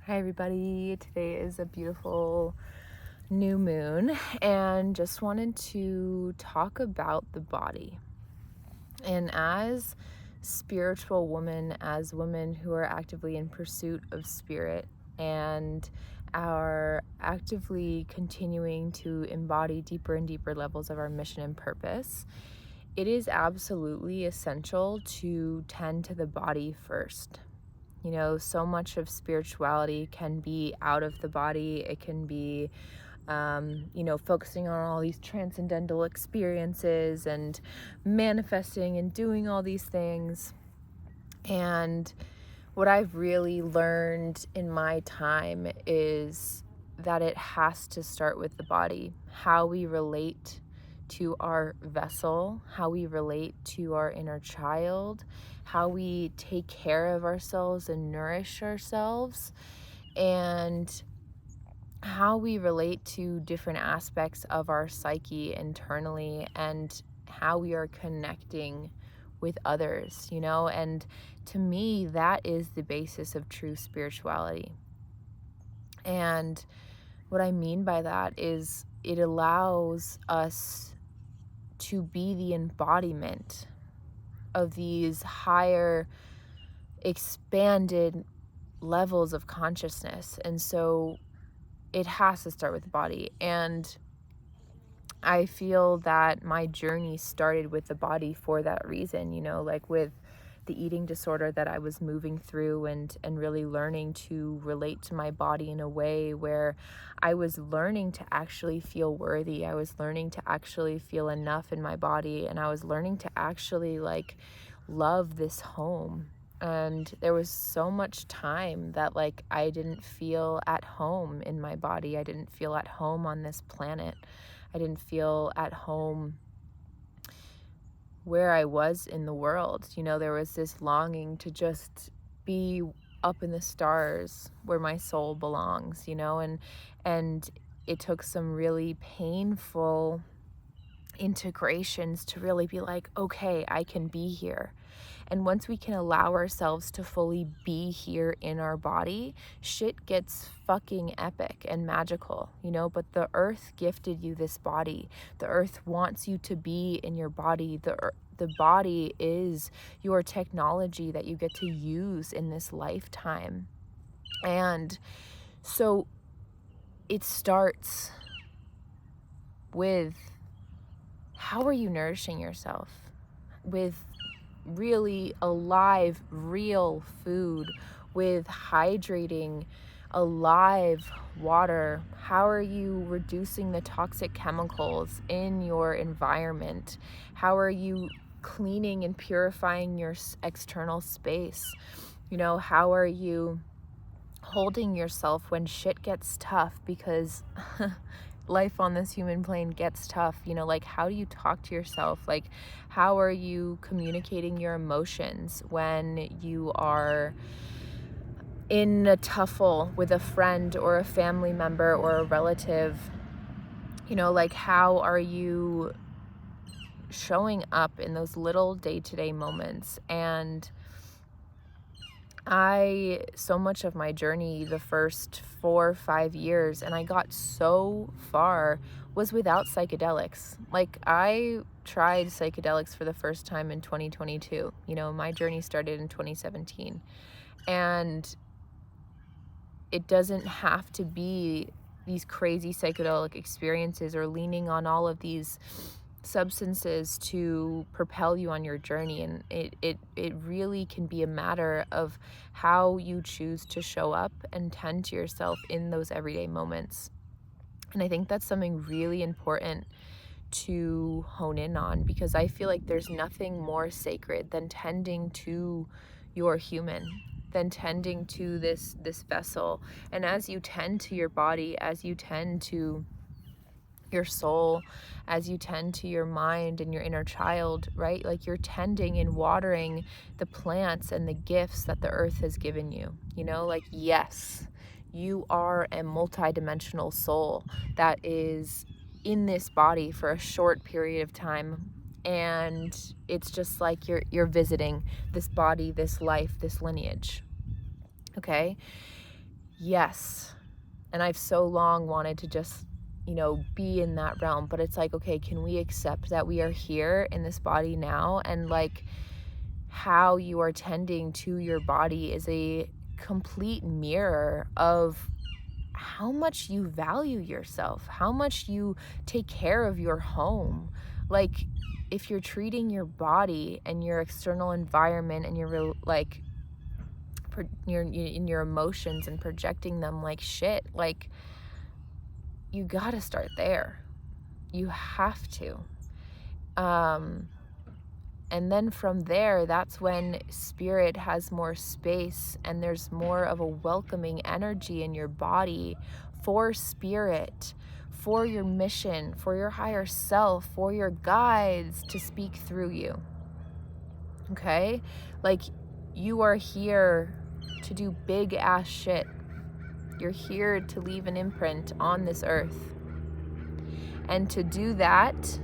Hi everybody, today is a beautiful new moon and just wanted to talk about the body. And as spiritual women, as women who are actively in pursuit of spirit and are actively continuing to embody deeper and deeper levels of our mission and purpose, it is absolutely essential to tend to the body first. So much of spirituality can be out of the body. It can be, focusing on all these transcendental experiences and manifesting and doing all these things. And what I've really learned in my time is that it has to start with the body, how we relate to our vessel, how we relate to our inner child, how we take care of ourselves and nourish ourselves, and how we relate to different aspects of our psyche internally, and how we are connecting with others, and to me, that is the basis of true spirituality. And what I mean by that is it allows us to be the embodiment of these higher, expanded levels of consciousness. And so it has to start with the body. And I feel that my journey started with the body for that reason, like with the eating disorder that I was moving through, and really learning to relate to my body in a way where I was learning to actually feel worthy. I was learning to actually feel enough in my body, and I was learning to actually love this home. And there was so much time that I didn't feel at home in my body. I didn't feel at home on this planet. I didn't feel at home where I was in the world. There was this longing to just be up in the stars where my soul belongs, and it took some really painful integrations to really be like, okay, I can be here. And once we can allow ourselves to fully be here in our body, shit gets fucking epic and magical, but the earth gifted you this body. The earth wants you to be in your body. The body is your technology that you get to use in this lifetime. And so it starts with, how are you nourishing yourself with really alive, real food, with hydrating, alive water? How are you reducing the toxic chemicals in your environment? How are you cleaning and purifying your external space? How are you holding yourself when shit gets tough? Because life on this human plane gets tough. How do you talk to yourself? How are you communicating your emotions when you are in a tuffle with a friend or a family member or a relative? How are you showing up in those little day-to-day moments? And so much of my journey, the first 4 or 5 years, and I got so far, was without psychedelics. I tried psychedelics for the first time in 2022. My journey started in 2017. And it doesn't have to be these crazy psychedelic experiences or leaning on all of these substances to propel you on your journey. And it really can be a matter of how you choose to show up and tend to yourself in those everyday moments. And I think that's something really important to hone in on, because I feel like there's nothing more sacred than tending to your human, than tending to this vessel. And as you tend to your body, as you tend to your soul, as you tend to your mind and your inner child, right? You're tending and watering the plants and the gifts that the earth has given you. Yes, you are a multidimensional soul that is in this body for a short period of time, and it's just like you're visiting this body, this life, this lineage. Okay? yes. And I've so long wanted to just, be in that realm. But it's like, okay, can we accept that we are here in this body now? And like, how you are tending to your body is a complete mirror of how much you value yourself, how much you take care of your home. Like, if you're treating your body and your external environment and in your emotions and projecting them like shit, like, you gotta start there. You have to. And then from there, that's when spirit has more space and there's more of a welcoming energy in your body for spirit, for your mission, for your higher self, for your guides to speak through you. Okay? Like, you are here to do big ass shit. You're here to leave an imprint on this earth. And to do that,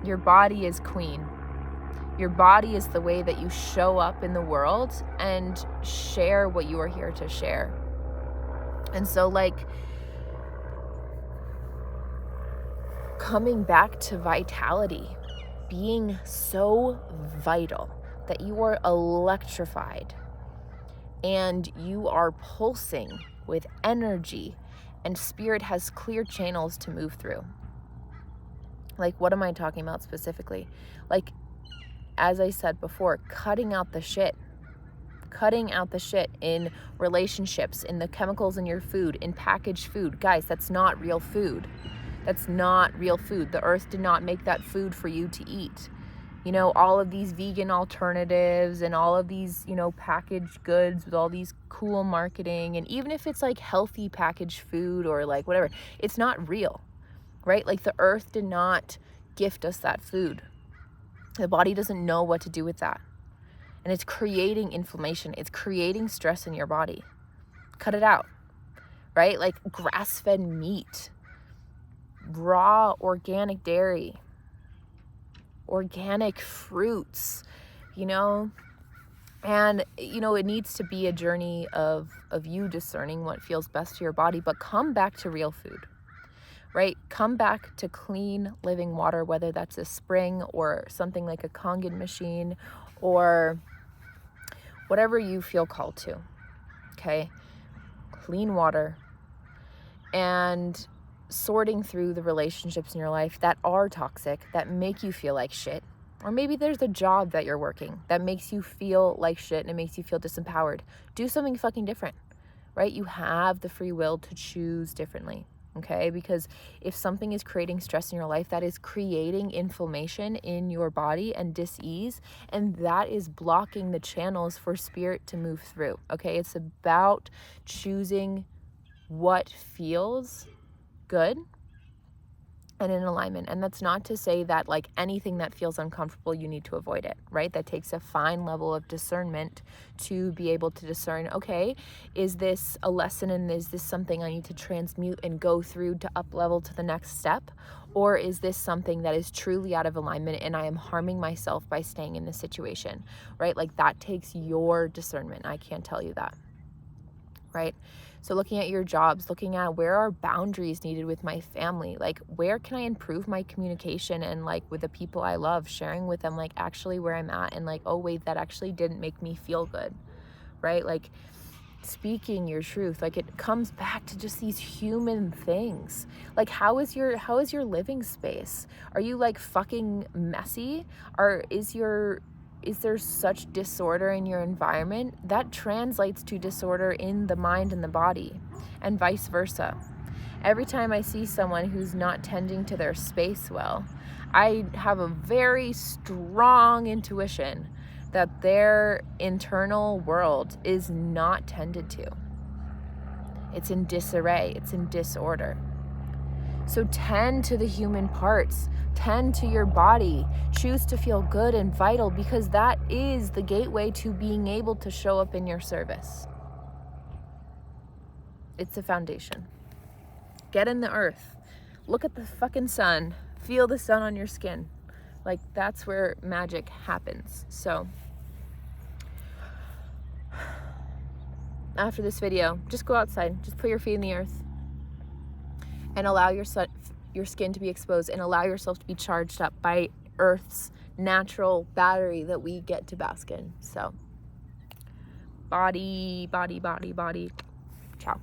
your body is queen. Your body is the way that you show up in the world and share what you are here to share. And so, like, coming back to vitality, being so vital that you are electrified and you are pulsing with energy and spirit has clear channels to move through. Like, what am I talking about specifically? Like, as I said before, cutting out the shit in relationships, in the chemicals in your food, in packaged food. Guys, that's not real food. That's not real food. The earth did not make that food for you to eat. All of these vegan alternatives and all of these, packaged goods with all these cool marketing. And even if it's like healthy packaged food or like whatever, it's not real, right? Like, the earth did not gift us that food. The body doesn't know what to do with that. And it's creating inflammation. It's creating stress in your body. Cut it out, right? Like, grass-fed meat, raw organic dairy, organic fruits, And, it needs to be a journey of you discerning what feels best to your body, but come back to real food. Right? Come back to clean living water, whether that's a spring or something like a Kangen machine or whatever you feel called to. Okay? Clean water and sorting through the relationships in your life that are toxic, that make you feel like shit. Or maybe there's a job that you're working that makes you feel like shit and it makes you feel disempowered. Do something fucking different, right? You have the free will to choose differently. Okay, because if something is creating stress in your life, that is creating inflammation in your body and dis-ease, and that is blocking the channels for spirit to move through. Okay, it's about choosing what feels good and in alignment. And that's not to say that like anything that feels uncomfortable, you need to avoid it, right? That takes a fine level of discernment to be able to discern, okay, is this a lesson and is this something I need to transmute and go through to up level to the next step? Or is this something that is truly out of alignment and I am harming myself by staying in this situation, right? Like, that takes your discernment. I can't tell you that, right? So looking at your jobs, looking at where are boundaries needed with my family, like where can I improve my communication and like with the people I love, sharing with them like actually where I'm at and like, oh wait, that actually didn't make me feel good, right? Like, speaking your truth, like it comes back to just these human things. Like, how is your living space? Are you like fucking messy? Or is there such disorder in your environment? That translates to disorder in the mind and the body, and vice versa. Every time I see someone who's not tending to their space well, I have a very strong intuition that their internal world is not tended to. It's in disarray, it's in disorder. So tend to the human parts, tend to your body, choose to feel good and vital, because that is the gateway to being able to show up in your service. It's the foundation. Get in the earth, look at the fucking sun, feel the sun on your skin. Like, that's where magic happens. So after this video, just go outside, just put your feet in the earth and allow your skin to be exposed, and allow yourself to be charged up by Earth's natural battery that we get to bask in. So body, body, body, body. Ciao.